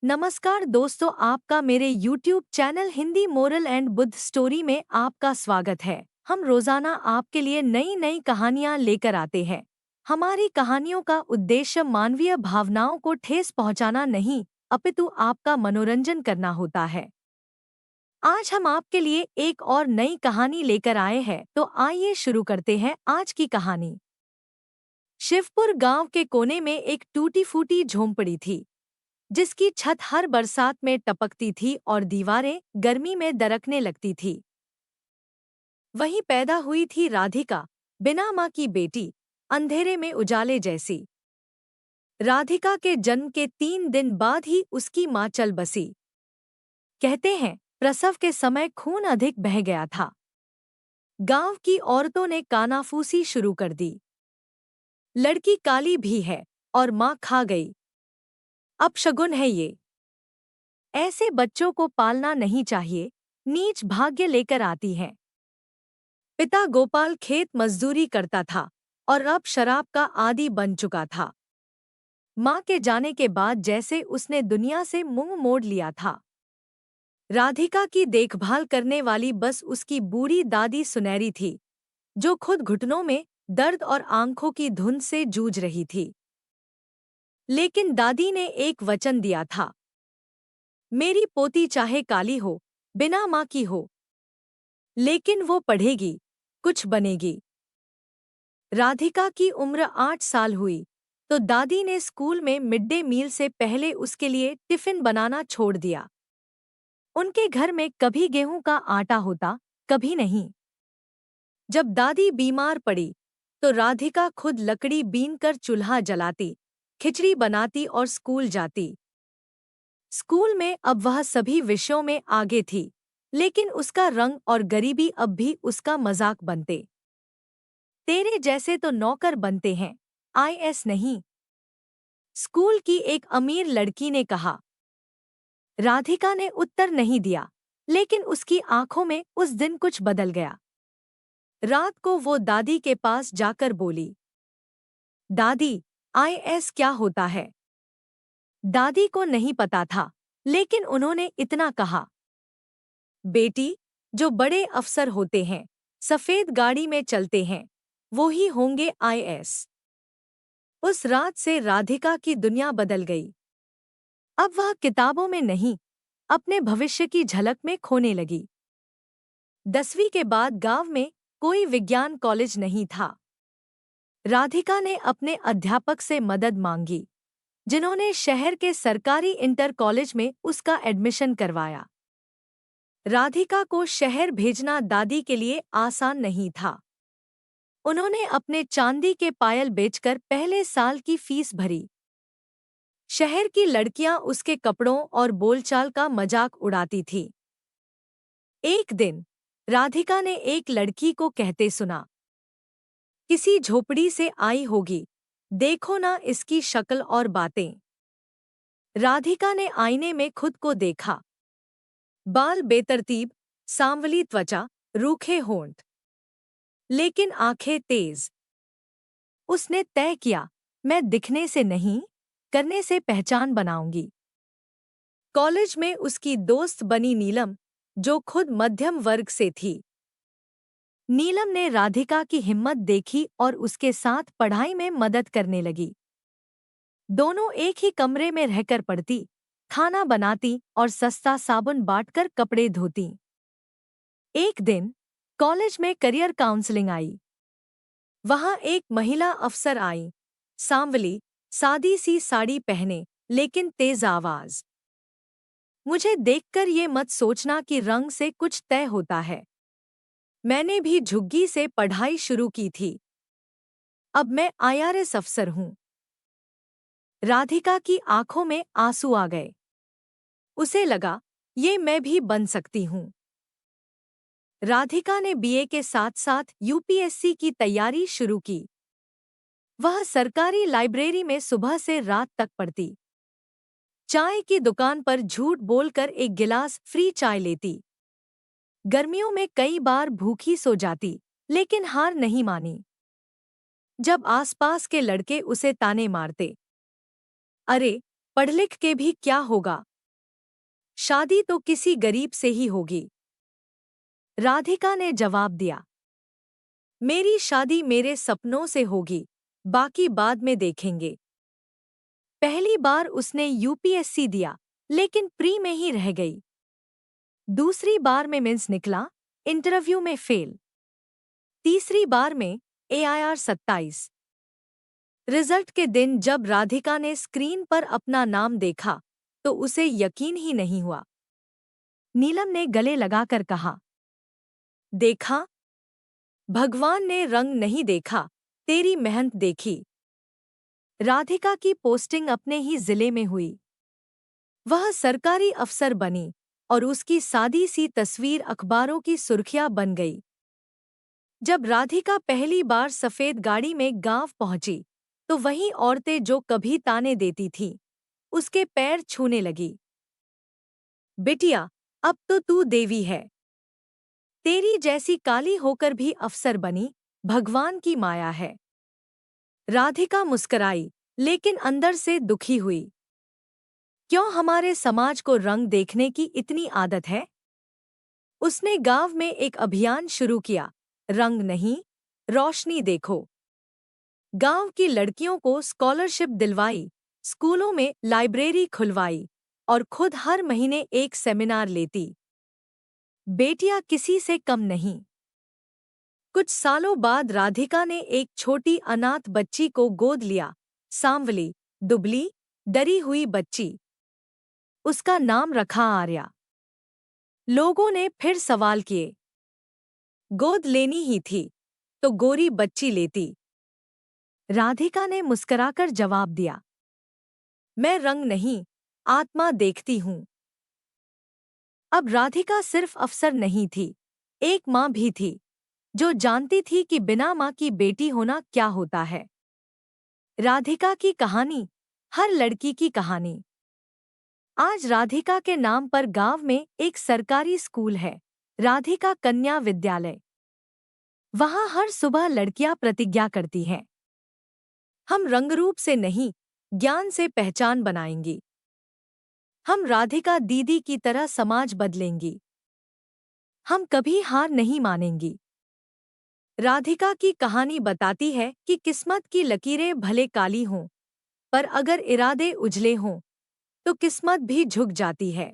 नमस्कार दोस्तों, आपका मेरे YouTube channel Hindi moral and Buddha story में आपका स्वागत है। हम रोजाना आपके लिए नई नई कहानियां लेकर आते हैं। हमारी कहानियों का उद्देश्य मानवीय भावनाओं को ठेस पहुंचाना नहीं, अपितु आपका मनोरंजन करना होता है। आज हम आपके लिए एक और नई कहानी लेकर आए हैं, तो आइए शुरू करते हैं आज की कहानी। शिवपुर गांव के कोने में एक टूटी फूटी झोंपड़ी थी, जिसकी छत हर बरसात में टपकती थी और दीवारें गर्मी में दरकने लगती थी। वहीं पैदा हुई थी राधिका, बिना माँ की बेटी, अंधेरे में उजाले जैसी। राधिका के जन्म के 3 दिन बाद ही उसकी माँ चल बसी। कहते हैं, प्रसव के समय खून अधिक बह गया था। गांव की औरतों ने कानाफूसी शुरू कर दी। लड़की काली भी है और माँ खा गई। अपशगुन है ये। ऐसे बच्चों को पालना नहीं चाहिए, नीच भाग्य लेकर आती है। पिता गोपाल खेत मजदूरी करता था और अब शराब का आदी बन चुका था। माँ के जाने के बाद जैसे उसने दुनिया से मुंह मोड़ लिया था। राधिका की देखभाल करने वाली बस उसकी बूढ़ी दादी सुनहरी थी, जो खुद घुटनों में दर्द और आंखों की धुंध से जूझ रही थी। लेकिन दादी ने एक वचन दिया था, मेरी पोती चाहे काली हो, बिना माँ की हो, लेकिन वो पढ़ेगी, कुछ बनेगी। राधिका की उम्र 8 साल हुई तो दादी ने स्कूल में मिड डे मील से पहले उसके लिए टिफिन बनाना छोड़ दिया। उनके घर में कभी गेहूं का आटा होता, कभी नहीं। जब दादी बीमार पड़ी तो राधिका खुद लकड़ी बीनकर चूल्हा जलाती, खिचड़ी बनाती और स्कूल जाती। स्कूल में अब वह सभी विषयों में आगे थी, लेकिन उसका रंग और गरीबी अब भी उसका मजाक बनते। तेरे जैसे तो नौकर बनते हैं, आईएएस नहीं। स्कूल की एक अमीर लड़की ने कहा। राधिका ने उत्तर नहीं दिया, लेकिन उसकी आंखों में उस दिन कुछ बदल गया। रात को वो दादी के पास जाकर बोली, दादी, आईएएस क्या होता है? दादी को नहीं पता था, लेकिन उन्होंने इतना कहा, बेटी, जो बड़े अफसर होते हैं, सफेद गाड़ी में चलते हैं, वो ही होंगे आईएएस। उस रात से राधिका की दुनिया बदल गई। अब वह किताबों में नहीं, अपने भविष्य की झलक में खोने लगी। 10वीं के बाद गांव में कोई विज्ञान कॉलेज नहीं था। राधिका ने अपने अध्यापक से मदद मांगी, जिन्होंने शहर के सरकारी इंटर कॉलेज में उसका एडमिशन करवाया। राधिका को शहर भेजना दादी के लिए आसान नहीं था। उन्होंने अपने चांदी के पायल बेचकर पहले साल की फीस भरी। शहर की लड़कियां उसके कपड़ों और बोलचाल का मजाक उड़ाती थीं। एक दिन राधिका ने एक लड़की को कहते सुना, किसी झोपड़ी से आई होगी, देखो ना इसकी शक्ल और बातें। राधिका ने आईने में खुद को देखा। बाल बेतरतीब, सांवली त्वचा, रूखे होंठ, लेकिन आंखें तेज। उसने तय किया, मैं दिखने से नहीं, करने से पहचान बनाऊंगी। कॉलेज में उसकी दोस्त बनी नीलम, जो खुद मध्यम वर्ग से थी। नीलम ने राधिका की हिम्मत देखी और उसके साथ पढ़ाई में मदद करने लगी। दोनों एक ही कमरे में रहकर पढ़ती, खाना बनाती और सस्ता साबुन बांटकर कपड़े धोती। एक दिन कॉलेज में करियर काउंसलिंग आई। वहां एक महिला अफसर आई, सांवली, सादी सी साड़ी पहने, लेकिन तेज आवाज। मुझे देखकर ये मत सोचना कि रंग से कुछ तय होता है। मैंने भी झुग्गी से पढ़ाई शुरू की थी। अब मैं आईआरएस अफसर हूं। राधिका की आंखों में आंसू आ गए। उसे लगा, ये मैं भी बन सकती हूं। राधिका ने बीए के साथ साथ यूपीएससी की तैयारी शुरू की। वह सरकारी लाइब्रेरी में सुबह से रात तक पढ़ती। चाय की दुकान पर झूठ बोलकर एक गिलास फ्री चाय लेती। गर्मियों में कई बार भूखी सो जाती, लेकिन हार नहीं मानी। जब आसपास के लड़के उसे ताने मारते, अरे, पढ़ लिख के भी क्या होगा, शादी तो किसी गरीब से ही होगी। राधिका ने जवाब दिया, मेरी शादी मेरे सपनों से होगी, बाकी बाद में देखेंगे। पहली बार उसने यूपीएससी दिया, लेकिन प्री में ही रह गई। दूसरी बार में मेंस निकला, इंटरव्यू में फेल। तीसरी बार में AIR 27। रिजल्ट के दिन जब राधिका ने स्क्रीन पर अपना नाम देखा तो उसे यकीन ही नहीं हुआ। नीलम ने गले लगाकर कहा, देखा, भगवान ने रंग नहीं देखा, तेरी मेहनत देखी। राधिका की पोस्टिंग अपने ही जिले में हुई। वह सरकारी अफसर बनी और उसकी सादी सी तस्वीर अखबारों की सुर्खियां बन गई। जब राधिका पहली बार सफेद गाड़ी में गांव पहुंची तो वही औरतें जो कभी ताने देती थीं, उसके पैर छूने लगी। बिटिया, अब तो तू देवी है। तेरी जैसी काली होकर भी अफसर बनी, भगवान की माया है। राधिका मुस्कराई, लेकिन अंदर से दुखी हुई। क्यों हमारे समाज को रंग देखने की इतनी आदत है? उसने गांव में एक अभियान शुरू किया, रंग नहीं, रोशनी देखो। गांव की लड़कियों को स्कॉलरशिप दिलवाई, स्कूलों में लाइब्रेरी खुलवाई और खुद हर महीने एक सेमिनार लेती। बेटियां किसी से कम नहीं। कुछ सालों बाद राधिका ने एक छोटी अनाथ बच्ची को गोद लिया, सांवली, दुबली, डरी हुई बच्ची। उसका नाम रखा आर्या। लोगों ने फिर सवाल किए, गोद लेनी ही थी तो गोरी बच्ची लेती। राधिका ने मुस्कुराकर जवाब दिया, मैं रंग नहीं, आत्मा देखती हूँ। अब राधिका सिर्फ अफसर नहीं थी, एक माँ भी थी, जो जानती थी कि बिना माँ की बेटी होना क्या होता है। राधिका की कहानी, हर लड़की की कहानी। आज राधिका के नाम पर गांव में एक सरकारी स्कूल है, राधिका कन्या विद्यालय। वहां हर सुबह लड़कियां प्रतिज्ञा करती हैं, हम रंगरूप से नहीं, ज्ञान से पहचान बनाएंगी। हम राधिका दीदी की तरह समाज बदलेंगी। हम कभी हार नहीं मानेंगी। राधिका की कहानी बताती है कि किस्मत की लकीरें भले काली हों, पर अगर इरादे उजले हों, तो किस्मत भी झुक जाती है।